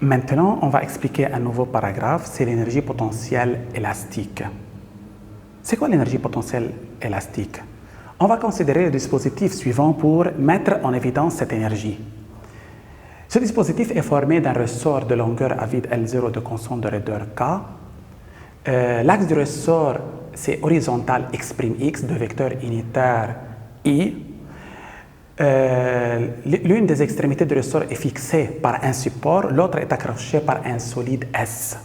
Maintenant, on va expliquer un nouveau paragraphe, c'est l'énergie potentielle élastique. C'est quoi l'énergie potentielle élastique? On va considérer le dispositif suivant pour mettre en évidence cette énergie. Ce dispositif est formé d'un ressort de longueur à vide L0 de constante de raideur K. L'axe du ressort, c'est horizontal x', de vecteur unitaire I. L'une des extrémités du ressort est fixée par un support, l'autre est accrochée par un solide S.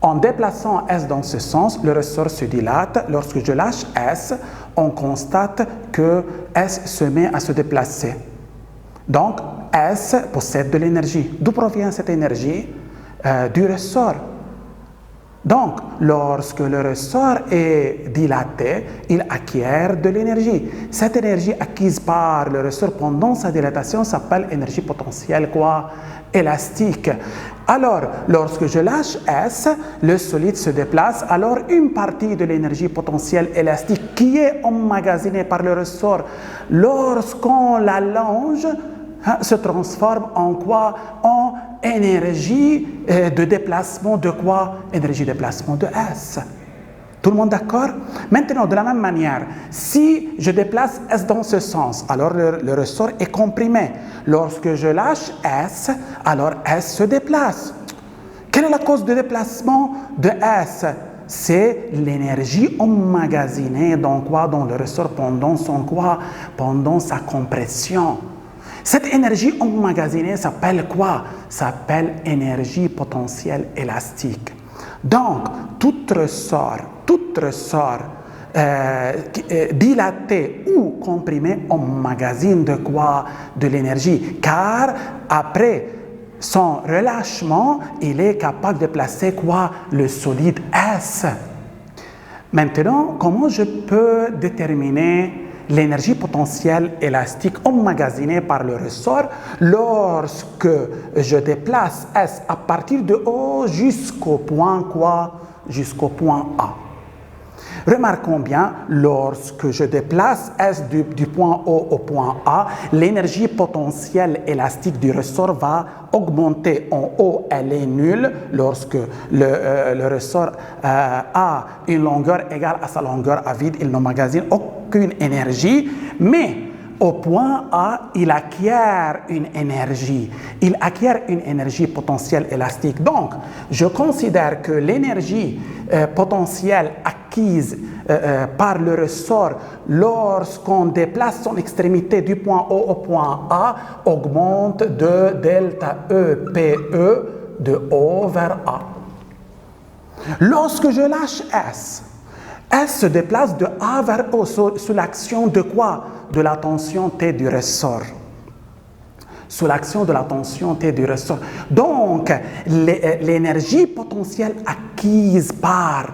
En déplaçant S dans ce sens, le ressort se dilate. Lorsque je lâche S, on constate que S se met à se déplacer. Donc, S possède de l'énergie. D'où provient cette énergie? Du ressort. Donc, lorsque le ressort est dilaté, il acquiert de l'énergie. Cette énergie acquise par le ressort pendant sa dilatation s'appelle énergie potentielle élastique. Alors, lorsque je lâche S, le solide se déplace, alors une partie de l'énergie potentielle élastique qui est emmagasinée par le ressort, lorsqu'on l'allonge, se transforme en quoi? En énergie de déplacement de quoi? Énergie de déplacement de S. Tout le monde d'accord? Maintenant, de la même manière, si je déplace S dans ce sens, alors le ressort est comprimé. Lorsque je lâche S, alors S se déplace. Quelle est la cause de déplacement de S? C'est l'énergie emmagasinée dans quoi? Dans le ressort pendant son quoi? Pendant sa compression. Cette énergie emmagasinée s'appelle quoi? S'appelle énergie potentielle élastique. Donc, tout ressort dilaté ou comprimé emmagasine de quoi? De l'énergie. Car après son relâchement, il est capable de placer quoi? Le solide S. Maintenant, comment je peux déterminer l'énergie potentielle élastique emmagasinée par le ressort lorsque je déplace S à partir de O jusqu'au point quoi? Jusqu'au point A. Remarquons bien, lorsque je déplace S du point O au point A, l'énergie potentielle élastique du ressort va augmenter. En haut, elle est nulle lorsque le ressort a une longueur égale à sa longueur à vide, il n'emmagasine aucune énergie, mais au point A, il acquiert une énergie. Il acquiert une énergie potentielle élastique. Donc, je considère que l'énergie potentielle acquise par le ressort lorsqu'on déplace son extrémité du point O au point A augmente de delta EPE de O vers A. Lorsque je lâche S, S se déplace de A vers O sous l'action de quoi? De la tension T du ressort. Sous l'action de la tension T du ressort. Donc, l'énergie potentielle acquise par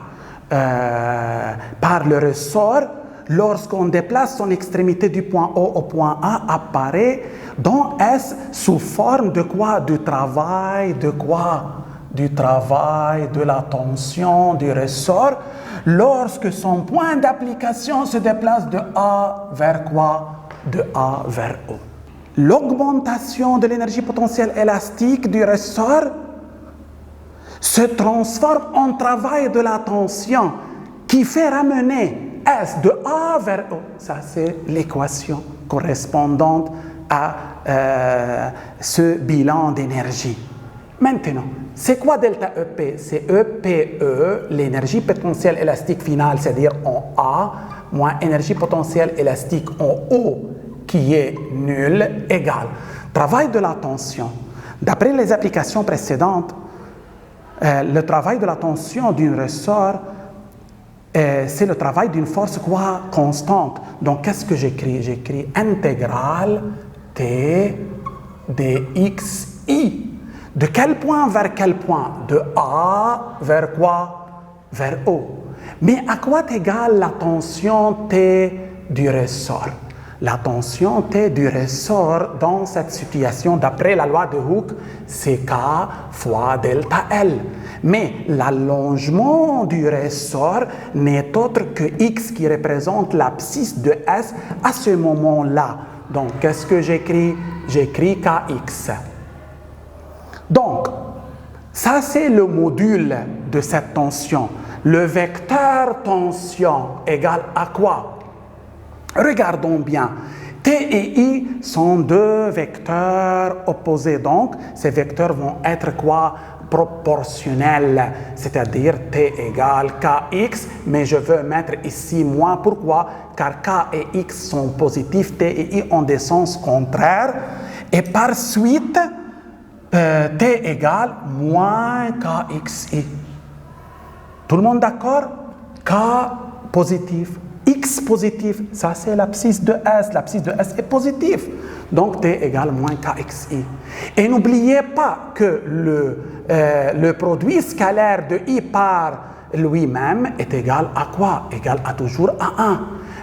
le ressort, lorsqu'on déplace son extrémité du point O au point A, apparaît dans S sous forme de quoi? Du travail de quoi? Du travail de la tension du ressort, lorsque son point d'application se déplace de A vers quoi? De A vers O. L'augmentation de l'énergie potentielle élastique du ressort se transforme en travail de la tension qui fait ramener S de A vers O. Ça, c'est l'équation correspondante à ce bilan d'énergie. Maintenant, c'est quoi delta EP? C'est EPE, l'énergie potentielle élastique finale, c'est-à-dire en A, moins énergie potentielle élastique en O, qui est nulle, égale travail de la tension. D'après les applications précédentes, le travail de la tension d'un ressort, c'est le travail d'une force quoi? Constante. Donc, qu'est-ce que j'écris? J'écris intégrale T dxi. De quel point vers quel point? De A vers quoi? Vers O. Mais à quoi est égale la tension T du ressort? La tension T du ressort dans cette situation, d'après la loi de Hooke, c'est K fois delta L. Mais l'allongement du ressort n'est autre que X qui représente l'abscisse de S à ce moment-là. Donc, qu'est-ce que j'écris? J'écris Kx. Donc, ça c'est le module de cette tension. Le vecteur tension égale à quoi? Regardons bien. T et I sont deux vecteurs opposés. Donc, ces vecteurs vont être quoi? Proportionnels. C'est-à-dire T égale Kx, mais je veux mettre ici moins. Pourquoi? Car K et X sont positifs, T et I ont des sens contraires. Et par suite, T égale moins KXI. Tout le monde d'accord? K positif, X positif, ça c'est l'abscisse de S. L'abscisse de S est positive. Donc T égale moins KXI. Et n'oubliez pas que le produit scalaire de I par lui-même est égal à quoi? Égal à toujours à 1.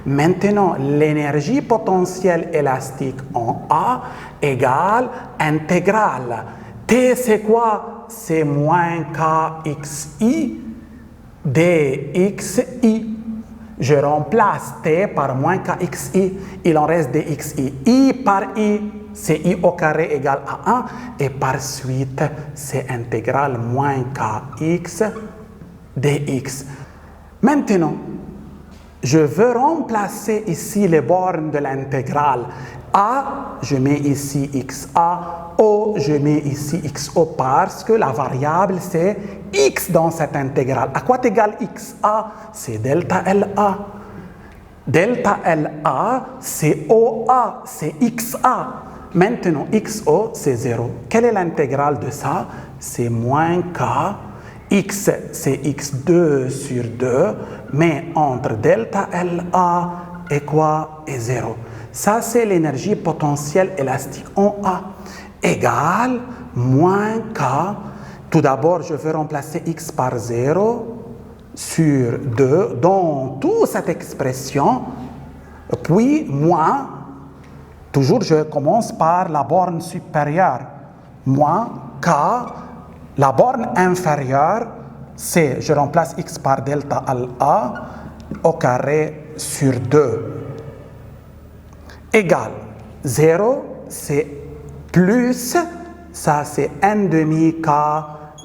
Maintenant, l'énergie potentielle élastique en A égale intégrale. T c'est quoi? C'est moins KXI dxi. Je remplace T par moins KXI. Il en reste dxi. I par I, c'est I au carré égale à 1. Et par suite, c'est intégrale moins KX dx. Maintenant, je veux remplacer ici les bornes de l'intégrale. A, je mets ici XA. O, je mets ici XO parce que la variable c'est X dans cette intégrale. À quoi égale XA? C'est delta LA. Delta LA, c'est OA, c'est XA. Maintenant, XO, c'est 0. Quelle est l'intégrale de ça? C'est moins K. X, c'est X2 sur 2, mais entre delta LA et quoi? Et 0. Ça, c'est l'énergie potentielle élastique en A, égale moins K. Tout d'abord, je vais remplacer X par 0 sur 2 dans toute cette expression, puis moins, toujours je commence par la borne supérieure, moins K. La borne inférieure, c'est, je remplace X par delta LA au carré sur 2. Égal 0, c'est plus, ça c'est 1 demi K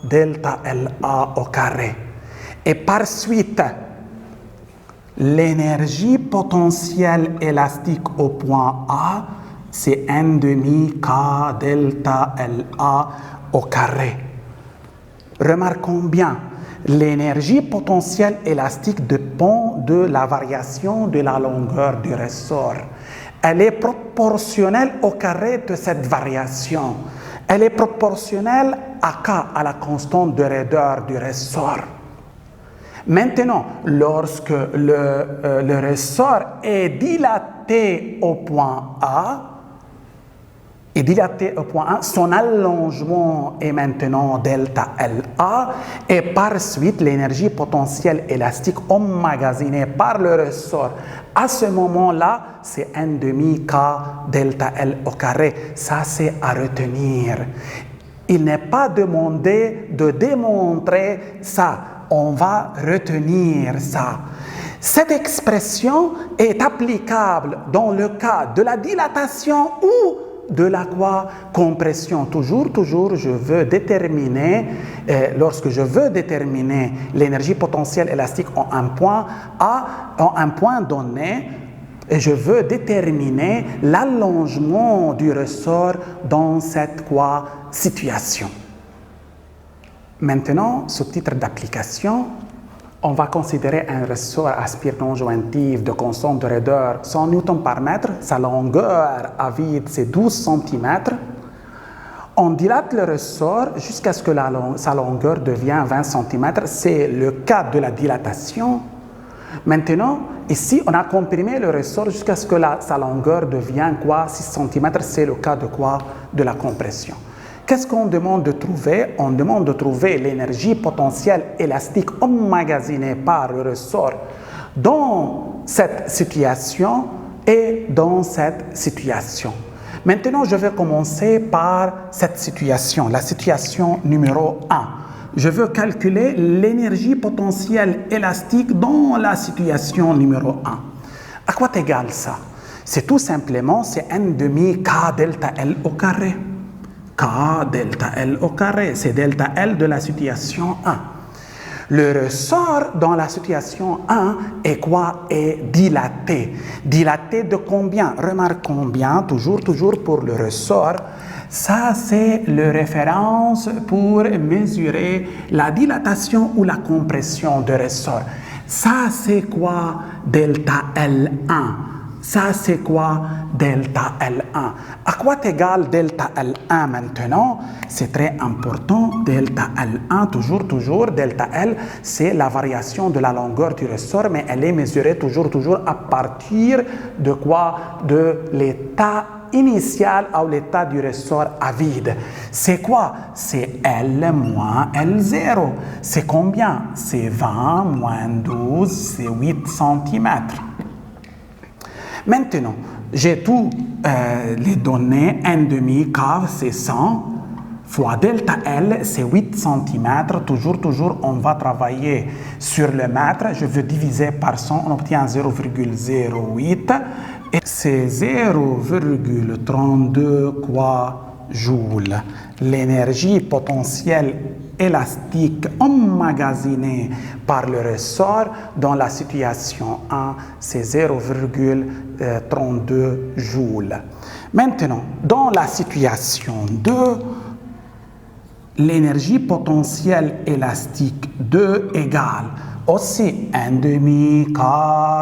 delta LA au carré. Et par suite, l'énergie potentielle élastique au point A, c'est 1 demi K delta LA au carré. Remarquons bien, l'énergie potentielle élastique dépend de la variation de la longueur du ressort. Elle est proportionnelle au carré de cette variation. Elle est proportionnelle à K, à la constante de raideur du ressort. Maintenant, lorsque le ressort est dilaté au point A, son allongement est maintenant delta LA et par suite l'énergie potentielle élastique emmagasinée par le ressort à ce moment-là c'est 1 demi K delta L au carré. Ça c'est à retenir. Il n'est pas demandé de démontrer ça. On va retenir ça. Cette expression est applicable dans le cas de la dilatation ou de la quoi? Compression. Toujours, je veux déterminer, lorsque je veux déterminer l'énergie potentielle élastique en un point A, en un point donné, et je veux déterminer l'allongement du ressort dans cette quoi? Situation. Maintenant, sous-titre d'application, on va considérer un ressort aspirant jointif de constante de raideur 100 Newton par mètre. Sa longueur à vide, c'est 12 cm. On dilate le ressort jusqu'à ce que sa longueur devienne 20 cm. C'est le cas de la dilatation. Maintenant, ici, on a comprimé le ressort jusqu'à ce que sa longueur devienne quoi? 6 cm. C'est le cas de quoi? De la compression. Qu'est-ce qu'on demande de trouver? On demande de trouver l'énergie potentielle élastique emmagasinée par le ressort dans cette situation et dans cette situation. Maintenant, je vais commencer par cette situation, la situation numéro 1. Je veux calculer l'énergie potentielle élastique dans la situation numéro 1. À quoi égale ça? C'est tout simplement, c'est 1 demi K delta L au carré. K delta L au carré. C'est delta L de la situation 1. Le ressort dans la situation 1 est quoi? Est dilaté. Dilaté de combien? Remarque combien, toujours pour le ressort. Ça, c'est la référence pour mesurer la dilatation ou la compression de ressort. Ça, c'est quoi? Delta L1. Ça, c'est quoi? Delta L1. À quoi est égal delta L1 maintenant? C'est très important. Delta L1, toujours, delta L, c'est la variation de la longueur du ressort, mais elle est mesurée toujours à partir de quoi? De l'état initial à l'état du ressort à vide. C'est quoi? C'est L moins L0. C'est combien? C'est 20 moins 12, c'est 8 cm. Maintenant, j'ai tous les données, 1,5 K, c'est 100, fois delta L, c'est 8 cm. Toujours, on va travailler sur le mètre. Je veux diviser par 100, on obtient 0,08. Et c'est 0,32 quoi joules. L'énergie potentielle élastique emmagasinée par le ressort dans la situation 1, c'est 0,32 joules. Maintenant, dans la situation 2, l'énergie potentielle élastique 2 égale aussi 1,5 K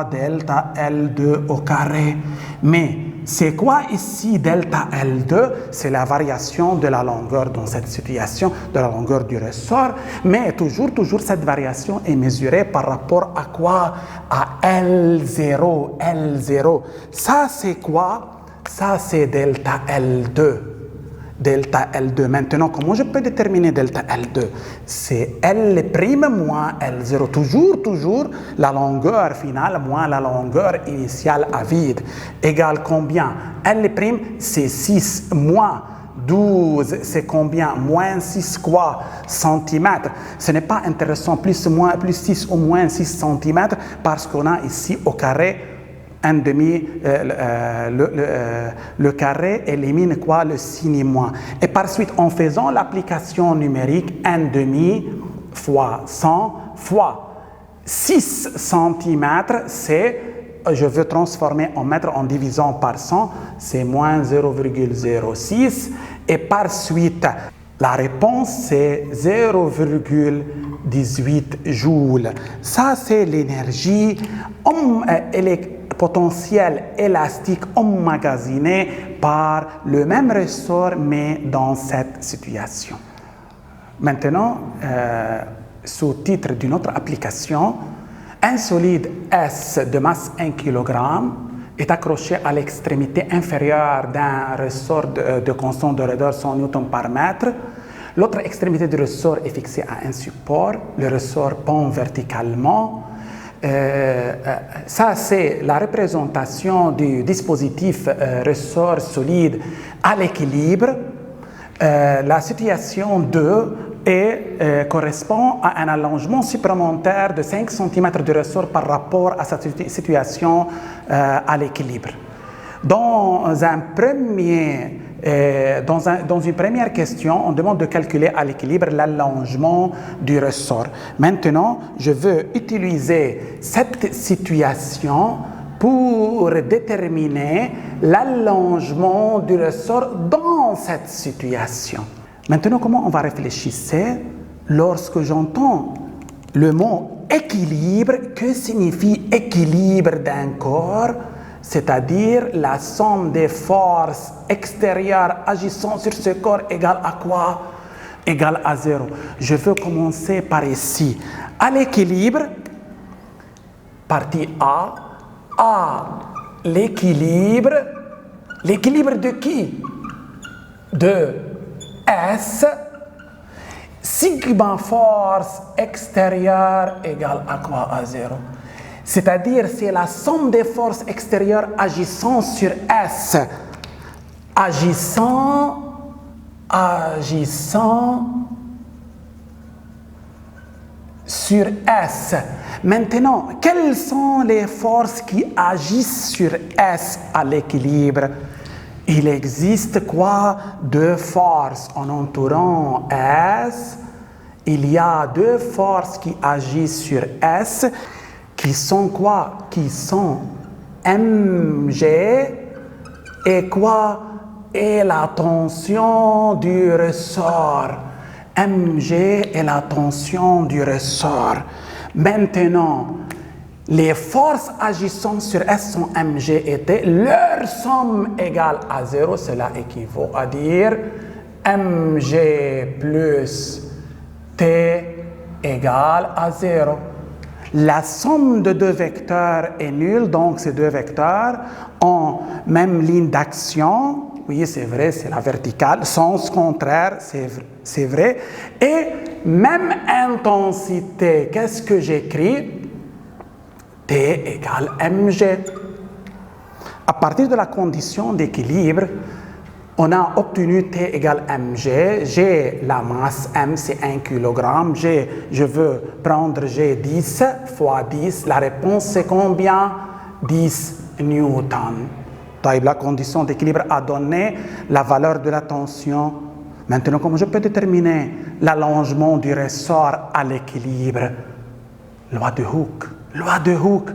delta L2 au carré. Mais c'est quoi ici delta L2? C'est la variation de la longueur dans cette situation, de la longueur du ressort. Mais toujours cette variation est mesurée par rapport à quoi? À L0. Ça, c'est quoi? Ça, c'est delta L2. Delta L2. Maintenant, comment je peux déterminer delta L2? C'est L' moins L0. Toujours la longueur finale moins la longueur initiale à vide. Égale combien? L', c'est 6 moins 12, c'est combien? Moins 6 quoi? Centimètres. Ce n'est pas intéressant, plus 6 ou moins 6 centimètres, parce qu'on a ici au carré 1,5, le carré élimine quoi? Le signe moins. Et par suite, en faisant l'application numérique, 1,5 fois 100 fois 6 cm, c'est, je veux transformer en mètres en divisant par 100, c'est moins 0,06. Et par suite, la réponse, c'est 0,18 joules. Ça, c'est l'énergie potentiel élastique emmagasiné par le même ressort, mais dans cette situation. Maintenant, sous-titre d'une autre application, un solide S de masse 1 kg est accroché à l'extrémité inférieure d'un ressort de constant de raideur 100 N par mètre. L'autre extrémité du ressort est fixée à un support. Le ressort pend verticalement. Ça, c'est la représentation du dispositif ressort solide à l'équilibre. La situation 2 correspond à un allongement supplémentaire de 5 cm de ressort par rapport à cette situation à l'équilibre. Dans une première question, on demande de calculer à l'équilibre l'allongement du ressort. Maintenant, je veux utiliser cette situation pour déterminer l'allongement du ressort dans cette situation. Maintenant, comment on va réfléchir? Lorsque j'entends le mot équilibre, que signifie équilibre d'un corps? C'est-à-dire la somme des forces extérieures agissant sur ce corps égale à quoi? Égale à 0. Je veux commencer par ici. À l'équilibre, partie A, l'équilibre de qui? De S, sigma force extérieure égale à quoi? À 0. C'est-à-dire, c'est la somme des forces extérieures agissant sur S. Agissant sur S. Maintenant, quelles sont les forces qui agissent sur S à l'équilibre? il existe quoi? Deux forces en entourant S. Il y a deux forces qui agissent sur S, qui sont quoi? Qui sont mg et quoi? Et la tension du ressort. Mg est la tension du ressort. Maintenant, les forces agissant sur S sont mg et t. Leur somme égale à 0. Cela équivaut à dire mg plus t égale à 0. La somme de deux vecteurs est nulle, donc ces deux vecteurs ont même ligne d'action. Oui, c'est vrai, c'est la verticale. Sens contraire, c'est vrai. Et même intensité. Qu'est-ce que j'écris? T égale mg. À partir de la condition d'équilibre, on a obtenu T égale mg. J'ai la masse m, c'est 1 kg. Je veux prendre G 10 fois 10. La réponse, c'est combien? 10 newtons. La condition d'équilibre a donné la valeur de la tension. Maintenant, comment je peux déterminer l'allongement du ressort à l'équilibre? Loi de Hooke. Loi de Hooke.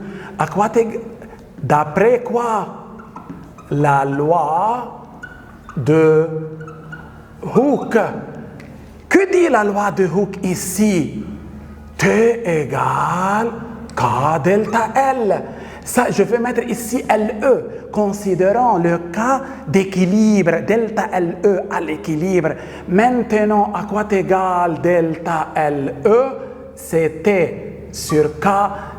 D'après quoi? La loi de Hooke. Que dit la loi de Hooke ici? T égale K delta L. Ça, je vais mettre ici LE, considérant le cas d'équilibre, delta LE à l'équilibre. Maintenant, à quoi égale delta LE? C'est T sur K,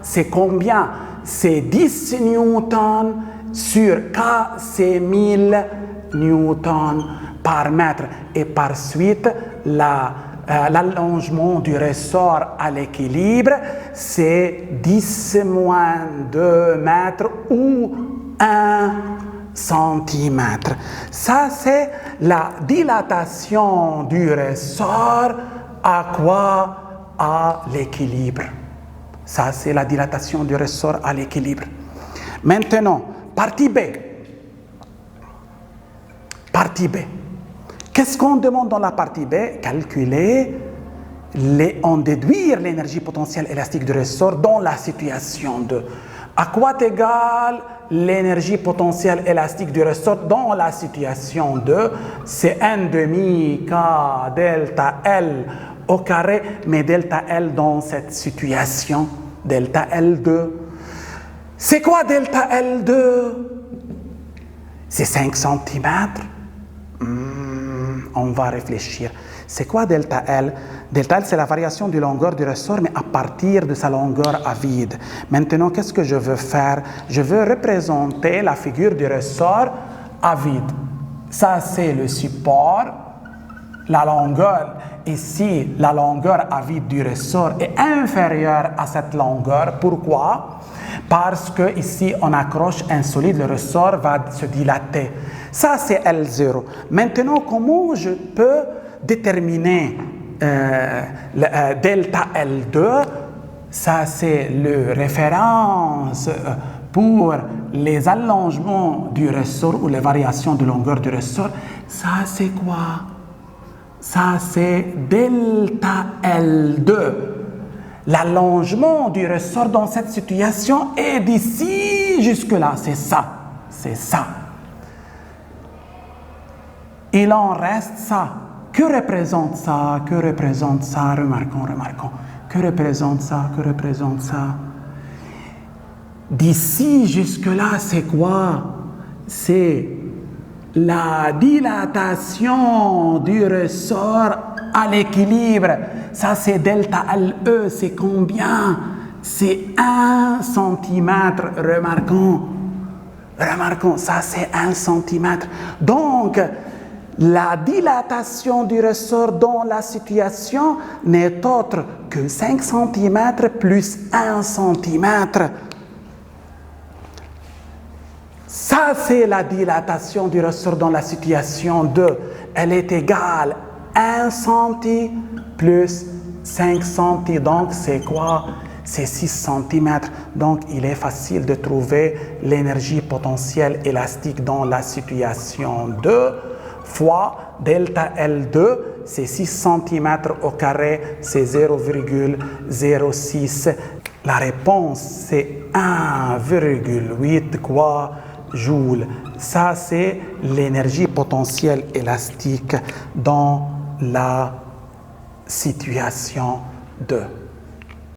c'est combien? C'est 10 newtons sur K, c'est 1000 newtons par mètre. Et par suite, l'allongement du ressort à l'équilibre, c'est 10 moins 2 mètres ou 1 centimètre. Ça, c'est la dilatation du ressort à quoi? À l'équilibre. Ça, c'est la dilatation du ressort à l'équilibre. Maintenant, partie B. Partie B. Qu'est-ce qu'on demande dans la partie B? Calculer, en déduire l'énergie potentielle élastique du ressort dans la situation 2. À quoi égale l'énergie potentielle élastique du ressort dans la situation 2? C'est 1 demi K delta L au carré, mais delta L dans cette situation, delta L2. C'est quoi delta L2? C'est 5 cm. On va réfléchir. C'est quoi delta L? Delta L, c'est la variation de longueur du ressort, mais à partir de sa longueur à vide. Maintenant, qu'est-ce que je veux faire? Je veux représenter la figure du ressort à vide. Ça, c'est le support. La longueur, ici, la longueur à vide du ressort est inférieure à cette longueur. Pourquoi? Parce que ici, on accroche un solide, le ressort va se dilater. Ça, c'est L0. Maintenant, comment je peux déterminer delta L2? Ça, c'est le référence pour les allongements du ressort ou les variations de longueur du ressort. Ça, c'est quoi? Ça, c'est delta L2. L'allongement du ressort dans cette situation est d'ici jusque-là. C'est ça. C'est ça. Il en reste ça. Que représente ça? Que représente ça? Remarquons. Que représente ça? Que représente ça? D'ici jusque-là, c'est quoi? C'est la dilatation du ressort à l'équilibre. Ça, c'est delta LE. C'est combien? C'est 1 centimètre. Remarquons, ça, c'est 1 centimètre. Donc, la dilatation du ressort dans la situation n'est autre que 5 cm plus 1 cm. Ça, c'est la dilatation du ressort dans la situation 2. Elle est égale à 1 cm plus 5 cm. Donc, c'est quoi? c'est 6 cm. Donc, il est facile de trouver l'énergie potentielle élastique dans la situation 2 fois delta L2, c'est 6 cm au carré, c'est 0,06. La réponse, c'est 1,8 quoi joules. Ça, c'est l'énergie potentielle élastique dans la situation 2.